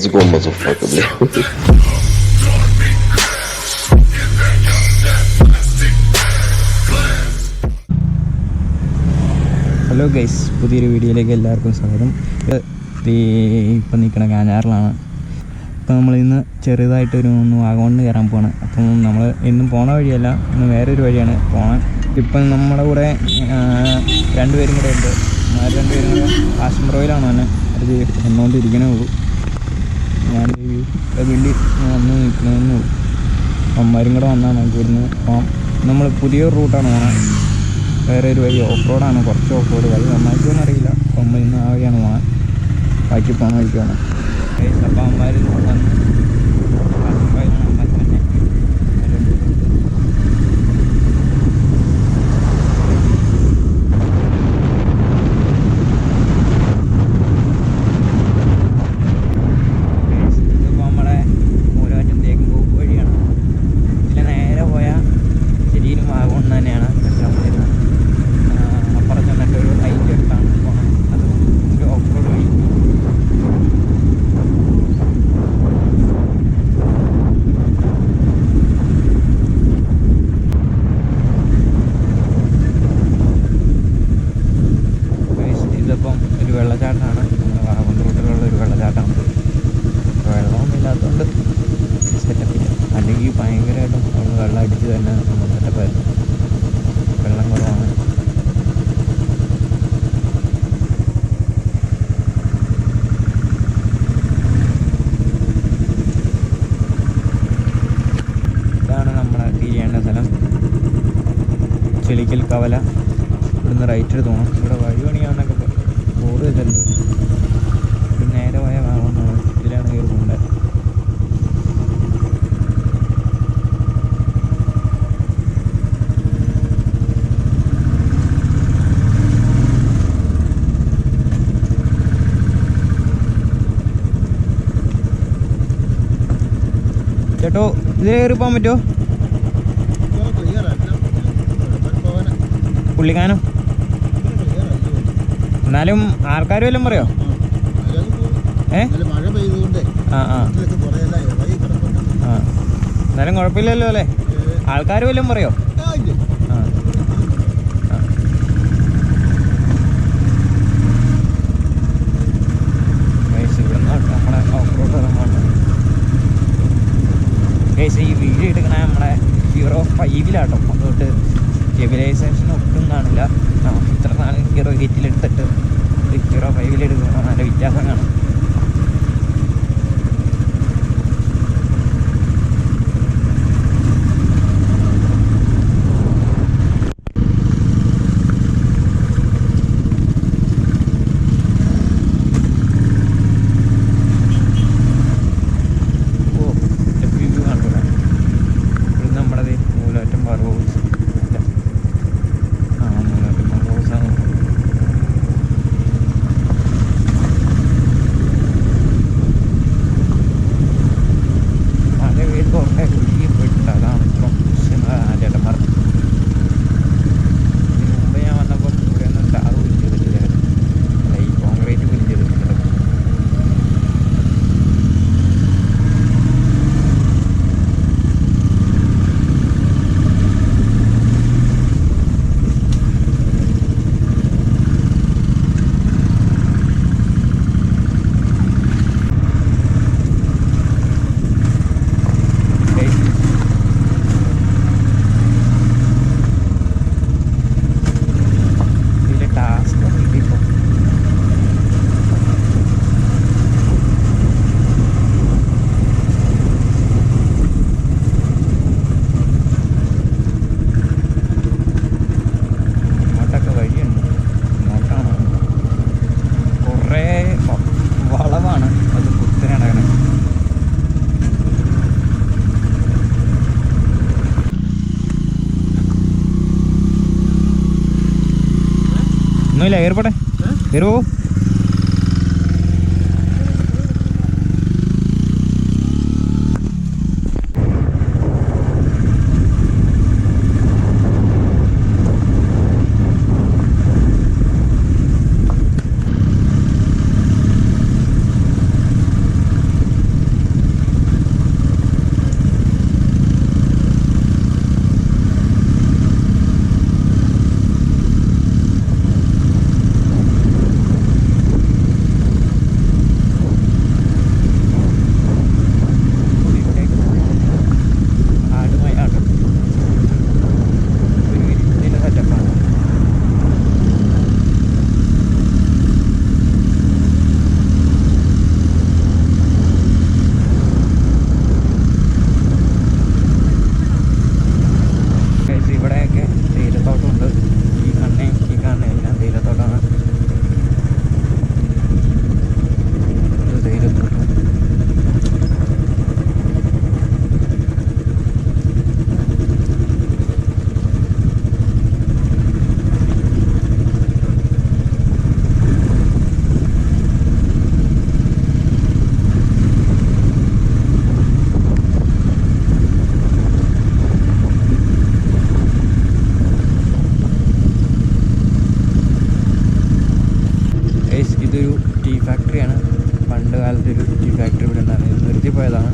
go, motherfucker. Hello guys, പുതിയൊരു വീഡിയോയിലേക്ക് എല്ലാവർക്കും സ്വാഗതം. ഇപ്പം നിൽക്കണ കാഞ്ഞാറിലാണ്. ഇപ്പം നമ്മളിന്ന് ചെറുതായിട്ടൊരു വാഗമണ് കയറാൻ പോവാണ്. അപ്പം നമ്മൾ ഇന്നും പോണ വഴിയല്ല, ഇന്ന് വേറൊരു വഴിയാണ് പോകാൻ. ഇപ്പം നമ്മുടെ കൂടെ രണ്ടുപേരും കൂടെ ഉണ്ട്. രണ്ടുപേരും കൂടെ കാശ്മീർ റോയിലാണ് തന്നെ അത് വന്നുകൊണ്ടിരിക്കണേ ഉള്ളൂ. ഞാൻ വീട്ടിൽ വന്ന് നിൽക്കണമെന്നേ ഉള്ളൂ. അമ്മമാരും കൂടെ വന്നാൽ നമുക്ക് ഇവിടുന്ന് പോകാം. നമ്മൾ പുതിയൊരു റൂട്ടാണ് പോകണം. വേറെ ഒരു വഴി ഓഫ് റോഡാണ്, കുറച്ച് ഓഫ് റോഡ്. വഴി നന്നായിട്ടൊന്നും അറിയില്ല. അപ്പം നമ്മൾ ഇന്ന് ആ വഴിയാണ് പോകാൻ. ബാക്കി പോകാൻ വഴിക്കാണ്. അപ്പം അമ്മമാർ വന്ന് അമ്മമാർ തന്നെ ഇതിപ്പോൾ നമ്മളെ മൂലമറ്റം തേക്കുമ്പോൾ വഴിയാണ്. ഇതിൽ നേരെ പോയാൽ ശരിയും വാഗമൺ തന്നെയാണ്. അപ്പുറം ചെന്നിട്ടൊരു ഹൈറ്റ് എടുത്താണ് പോകണം. അത് ഒരു ഓഫ് റോഡ് വഴി. ഇതിപ്പം ഒരു വെള്ളച്ചാട്ടമാണ്. നമ്മുടെ വാഗമൺ റൂട്ടിലുള്ള ഒരു വെള്ളച്ചാട്ടമാണ്. വെള്ളമൊന്നും ഇല്ലാത്തതുകൊണ്ട് സെറ്റപ്പില്ല. അല്ലെങ്കിൽ ഭയങ്കരമായിട്ടും നമ്മൾ വെള്ളം അടിച്ച് തന്നെ നമ്മൾ സെറ്റപ്പായിരുന്നു. വെള്ളം കുറവാണ്. ഇതാണ് നമ്മുടെ തിരിയേണ്ട സ്ഥലം, ചെളിക്കൽ കവല. ഇവിടുന്ന് റൈറ്റ് എടുത്ത് പോകണം. ഇവിടെ വഴി പണിയാണെന്നൊക്കെ ബോർഡ് വെച്ചിട്ടുണ്ട്. ഇത് നേരെ പോയ വാഗമണ്ണാണ്. ഇതിലാണ് കയറി പോകേണ്ടത്. ചേട്ടോ, ഇതിൽ കയറി പോകാൻ പറ്റുമോ? പുള്ളിക്കാനം എന്നാലും ആൾക്കാർ വല്ലതും പറയോ? ആ ആ എന്നാലും കുഴപ്പമില്ലല്ലോ അല്ലേ? ആൾക്കാർ വല്ലതും പറയോ? ആ നമ്മളെ ഓഫ് റോഡ് ഇറങ്ങാണ്. ഈ വീഡിയോ എടുക്കണ നമ്മുടെ ഹീറോ 5-ലാട്ടോ. അതുകൊണ്ട് സ്റ്റെബിലൈസേഷൻ ഒട്ടും കാണില്ല. ഇത്ര നാൾ ഹീറോ 8-ലെടുത്തിട്ട് ഹീറോ 5-ലെടുക്കുമ്പോൾ നല്ല വ്യത്യാസം കാണും. ഒന്നുമില്ല, കയറിപ്പോട്ടെ, കയറി പോകൂ. ടീ ഫാക്ടറി ഇവിടെ ഉണ്ടായിരുന്നു. ഇത് നിർത്തിപ്പോയതാണ്.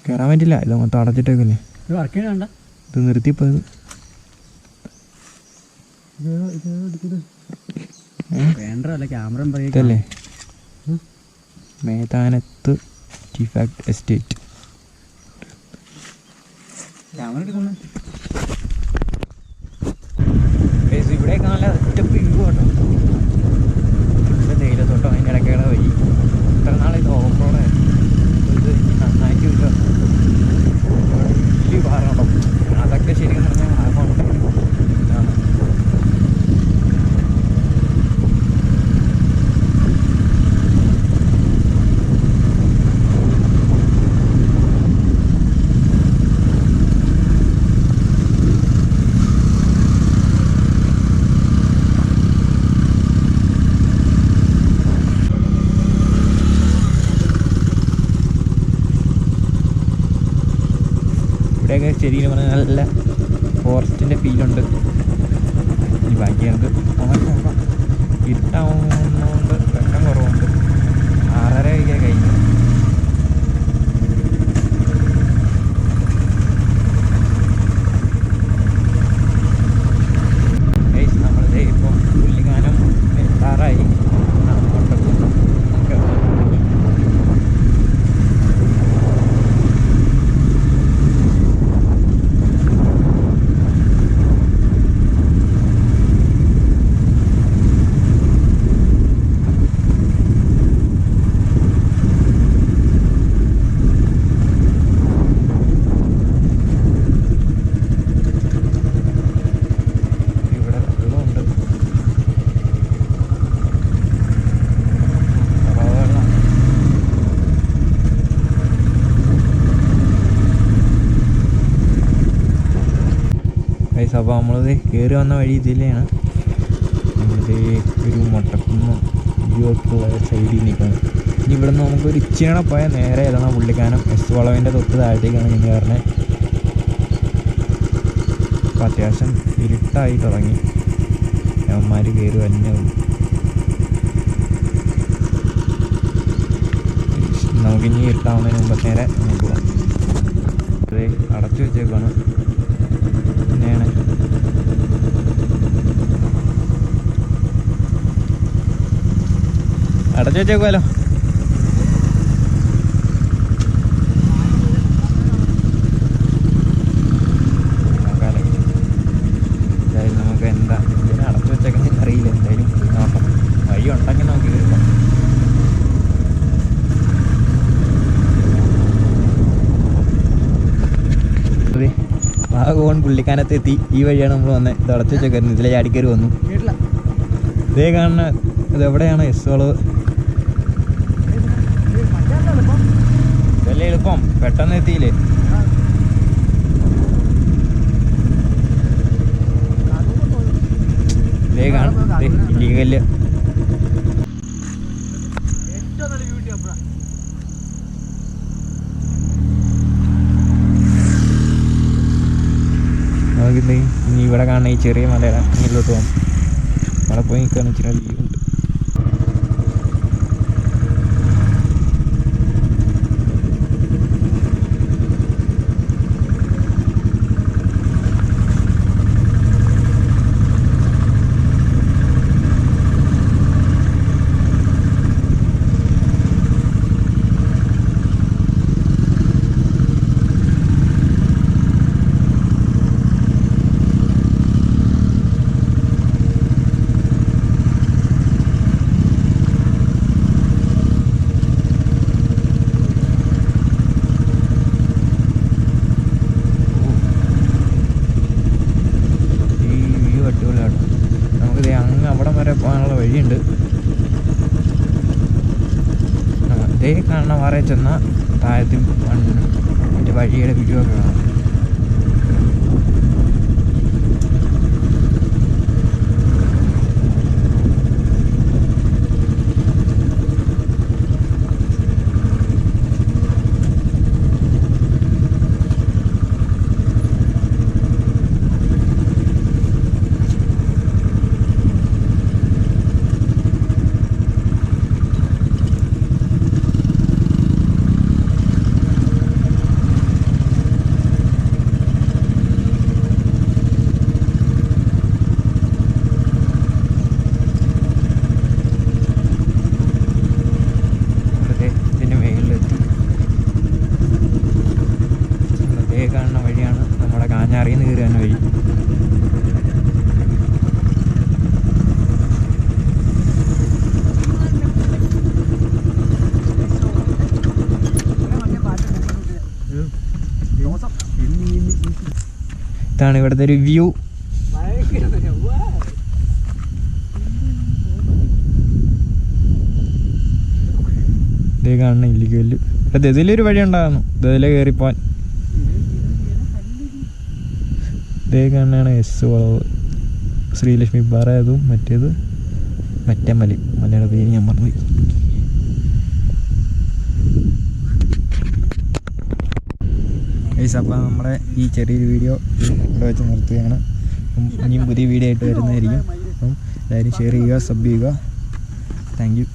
കയറാൻ പറ്റില്ല, ഇത് മൊത്തം അടച്ചിട്ടേക്കല്ലേ. ഇത് നിർത്തിപ്പോയത് ഇതല്ലേ മേതാനത്ത് ടീ ഫാക്ടറി എസ്റ്റേറ്റ്. ഇവിടെയൊക്കെ നല്ല ഒറ്റപ്പ് വ്യൂ കേട്ടോ. തേയിലത്തോട്ടം അതിൻ്റെ ഇടയ്ക്കുള്ള വഴി. ഇത്ര നാളെ ഇത് ഓഫ് റോഡായിരുന്നു. ഇത് നന്നായിട്ട് കിട്ടും. വലിയ പാറ അതൊക്കെ ശരിക്കും പറഞ്ഞാൽ ആകോണ്ട് ആണ്. ഇവിടെയൊക്കെ ശരിക്കും പറഞ്ഞാൽ നല്ല ഫോറസ്റ്റിൻ്റെ ഫീലുണ്ട്. ഇനി ബാക്കി നമുക്ക് നോക്കാം. ഇരുട്ടാവുന്നതുകൊണ്ട് വെട്ടം കുറവുണ്ട്. 6:30 കഴിഞ്ഞു. നമ്മളിത് ഇപ്പം പുള്ളിക്കാനം എത്താറായി. അപ്പോൾ നമ്മളിത് കയറി വന്ന വഴി ഇതിലെയാണ്. നമ്മളിത് ഒരു മുട്ടക്കുന്ന് വ്യൂക്കുള്ള സൈഡിൽ നിൽക്കുന്നത്. ഇനി ഇവിടെ നിന്ന് നമുക്കൊരു ഇച്ചിരി പോയാൽ നേരെ ഏതാണ് പുള്ളിക്കാനം എസ് വളവിൻ്റെ തൊട്ട് താഴത്തേക്കാണ് ഇനി പറഞ്ഞത്. അപ്പോൾ അത്യാവശ്യം ഇരുട്ടായി തുടങ്ങി. അവന്മാർ കയറി തന്നെ ഉള്ളൂ. നമുക്കിനി ഇരുട്ടാവുന്നതിന് മുമ്പ് നേരെ നമുക്ക് പോകാം. ഇത് അടച്ചു വെച്ചേക്കാണ്. പിന്നെയാണ് അടച്ചു വെച്ചേക്കുമല്ലോ. എന്തായാലും നമുക്ക് എന്താ ഇതിനെ അടച്ചു വെച്ചേക്കുന്നത് അറിയില്ല. എന്തായാലും നോക്കാം, വഴി ഉണ്ടെങ്കിൽ നമുക്ക് കേൾക്കാം. വാഗമൺ പുള്ളിക്കാനത്ത് എത്തി. ഈ വഴിയാണ് നമ്മൾ വന്നത്. ഇത് അടച്ചു വെച്ചേക്കായിരുന്നു. ഇതിലെ ചാടിക്കയറി വന്നു. ഇതേ കാണുന്ന ഇത് എവിടെയാണ് എസ് വളവ്? ഇതല്ലേ എളുപ്പം, പെട്ടെന്ന് എത്തിയില്ലേ. ഇതേ കാണും ഇല്ലീഗല്. നോക്കില്ലേ, ഇനി ഇവിടെ കാണുന്ന ഈ ചെറിയ മലയുടെ മുന്നിലോട്ട് പോകാം. അവിടെ പോയി നിൽക്കുകയാണ്. ഇച്ചിരി വ്യൂ ഉണ്ട്. വഴിയുണ്ട്. ഇതേ കാണുന്ന പാറയിൽ ചെന്നാൽ താഴത്തിൽ വഴിയുടെ വ്യൂ ഒക്കെ കാണാം. കാണുന്ന വഴിയാണ് നമ്മുടെ കാഞ്ഞാറിയിൽ നിന്ന് കയറി തന്നെ വഴി. ഇതാണ് ഇവിടുത്തെ ഒരു വ്യൂ. ഇതേ കാണുന്ന ഇല്ലിക്കല്ല്. ഇതിലൊരു വഴി ഉണ്ടായിരുന്നു, ഇതിലെ കയറിപ്പോൻ. ഇതേ കാണുന്നതാണ് എസ് വളവ്, ശ്രീലക്ഷ്മി പാറ. അതും മറ്റേത് മറ്റേമലി, മലയുടെ പേര് ഞാൻ മറന്നുപോയി. അപ്പോൾ നമ്മുടെ ഈ ചെറിയൊരു വീഡിയോ ഇവിടെ വെച്ച് നിർത്തുകയാണ്. അപ്പം ഇനിയും പുതിയ വീഡിയോ ആയിട്ട് വരുന്നതായിരിക്കും. അപ്പം എല്ലാവരും ഷെയർ ചെയ്യുക, സബ് ചെയ്യുക. Thank you.